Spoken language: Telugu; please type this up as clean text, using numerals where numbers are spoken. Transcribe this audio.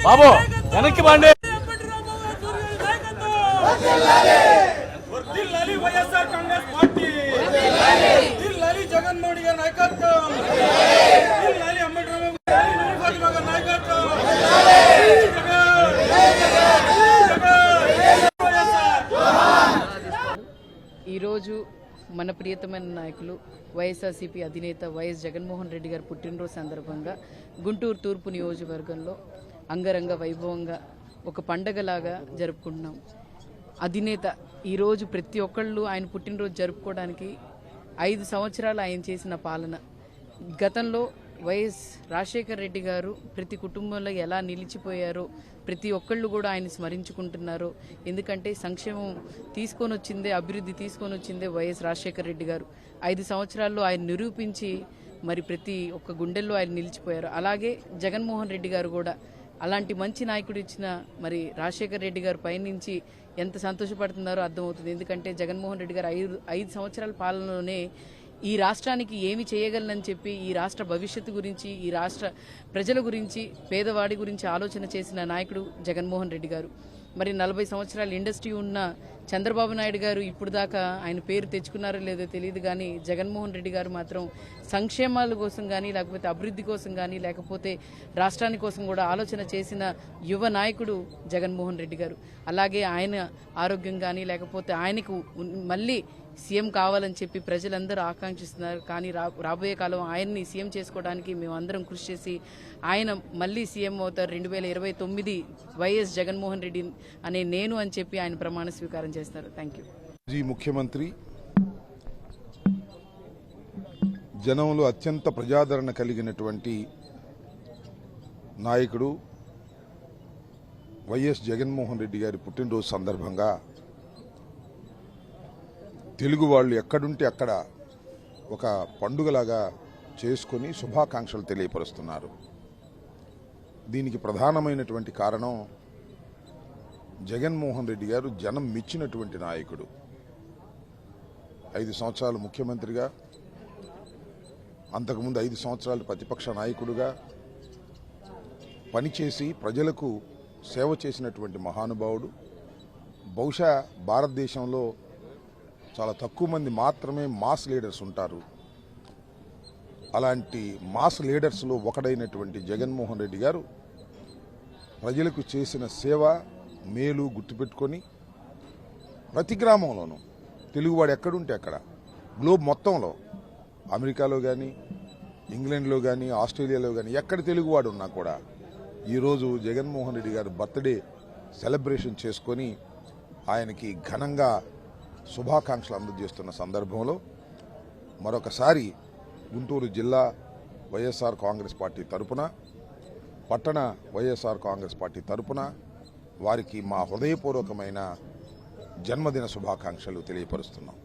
బాబు వెనక్కి బాండి. వైఎస్ఆర్ కాంగ్రెస్ పార్టీ జగన్మోహన్ గారి నాయకత్వం, నాయకత్వం. ఈరోజు మన ప్రియతమైన నాయకులు వైఎస్ఆర్సీపీ అధినేత వైఎస్ జగన్మోహన్ రెడ్డి గారి పుట్టినరోజు సందర్భంగా గుంటూరు తూర్పు నియోజకవర్గంలో అంగరంగ వైభవంగా ఒక పండగలాగా జరుపుకుంటున్నాం. అధినేత ఈరోజు ప్రతి ఒక్కళ్ళు ఆయన పుట్టినరోజు జరుపుకోవడానికి 5 సంవత్సరాలు ఆయన చేసిన పాలన. గతంలో వైఎస్ రాజశేఖర్ రెడ్డి గారు ప్రతి కుటుంబంలో ఎలా నిలిచిపోయారో ప్రతి ఒక్కళ్ళు కూడా ఆయన స్మరించుకుంటున్నారు. ఎందుకంటే సంక్షేమం తీసుకొని వచ్చిందే, అభివృద్ధి తీసుకొని వచ్చిందే వైఎస్ రాజశేఖర్ రెడ్డి గారు. 5 సంవత్సరాల్లో ఆయన నిరూపించి మరి ప్రతి ఒక్క గుండెల్లో ఆయన నిలిచిపోయారు. అలాగే జగన్మోహన్ రెడ్డి గారు కూడా అలాంటి మంచి నాయకుడు ఇచ్చిన మరి రాజశేఖర్ రెడ్డి గారు పైనుంచి ఎంత సంతోషపడుతున్నారో అర్థమవుతుంది. ఎందుకంటే జగన్మోహన్ రెడ్డి గారు 5 సంవత్సరాల పాలనలోనే ఈ రాష్ట్రానికి ఏమి చేయగలనని చెప్పి ఈ రాష్ట్ర భవిష్యత్తు గురించి, ఈ రాష్ట్ర ప్రజల గురించి, పేదవాడి గురించి ఆలోచన చేసిన నాయకుడు జగన్మోహన్ రెడ్డి గారు. మరి 40 సంవత్సరాల ఇండస్ట్రీ ఉన్న చంద్రబాబు నాయుడు గారు ఇప్పుడు దాకా ఆయన పేరు తెచ్చుకున్నారో లేదో తెలియదు, కానీ జగన్మోహన్ రెడ్డి గారు మాత్రం సంక్షేమాల కోసం కానీ, లేకపోతే అభివృద్ధి కోసం కానీ, లేకపోతే రాష్ట్రాని కోసం కూడా ఆలోచన చేసిన యువ నాయకుడు జగన్మోహన్ రెడ్డి గారు. అలాగే ఆయన ఆరోగ్యం కానీ, లేకపోతే ఆయనకు మళ్ళీ సీఎం కావాలని చెప్పి ప్రజలందరూ ఆకాంక్షిస్తున్నారు. కానీ రాబోయే కాలం ఆయన్ని సీఎం చేసుకోవడానికి మేము అందరం కృషి చేసి ఆయన మళ్ళీ సీఎం అవుతారు 2029 వైఎస్ జగన్మోహన్ రెడ్డి అనే నేను అని చెప్పి ఆయన ప్రమాణ స్వీకారం చేస్తారు. Thank you. ముఖ్యమంత్రి జనంలో అత్యంత ప్రజాదరణ కలిగినటువంటి నాయకుడు వైఎస్ జగన్మోహన్ రెడ్డి గారి పుట్టినరోజు సందర్భంగా తెలుగు వాళ్ళు ఎక్కడుంటే అక్కడ ఒక పండుగలాగా చేసుకుని శుభాకాంక్షలు తెలియపరుస్తున్నారు. దీనికి ప్రధానమైనటువంటి కారణం జగన్మోహన్ రెడ్డి గారు జనం మెచ్చినటువంటి నాయకుడు. 5 సంవత్సరాలు ముఖ్యమంత్రిగా, అంతకుముందు 5 సంవత్సరాలు ప్రతిపక్ష నాయకుడుగా పనిచేసి ప్రజలకు సేవ చేసినటువంటి మహానుభావుడు. బహుశా భారతదేశంలో చాలా తక్కువ మంది మాత్రమే మాస్ లీడర్స్ ఉంటారు. అలాంటి మాస్ లీడర్స్లో ఒకడైనటువంటి జగన్మోహన్ రెడ్డి గారు ప్రజలకు చేసిన సేవ, మేలు గుర్తుపెట్టుకొని ప్రతి గ్రామంలోనూ తెలుగువాడు ఎక్కడుంటే అక్కడ, గ్లోబ్ మొత్తంలో, అమెరికాలో కానీ, ఇంగ్లాండ్లో కానీ, ఆస్ట్రేలియాలో కానీ ఎక్కడ తెలుగువాడు ఉన్నా కూడా ఈరోజు జగన్మోహన్ రెడ్డి గారు బర్త్డే సెలబ్రేషన్ చేసుకొని ఆయనకి ఘనంగా శుభాకాంక్షలు అందజేస్తున్న సందర్భంలో మరొకసారి గుంటూరు జిల్లా వైఎస్ఆర్ కాంగ్రెస్ పార్టీ తరపున, పట్టణ వైఎస్ఆర్ కాంగ్రెస్ పార్టీ తరపున వారికి మా హృదయపూర్వకమైన జన్మదిన శుభాకాంక్షలు తెలియపరుస్తున్నాం.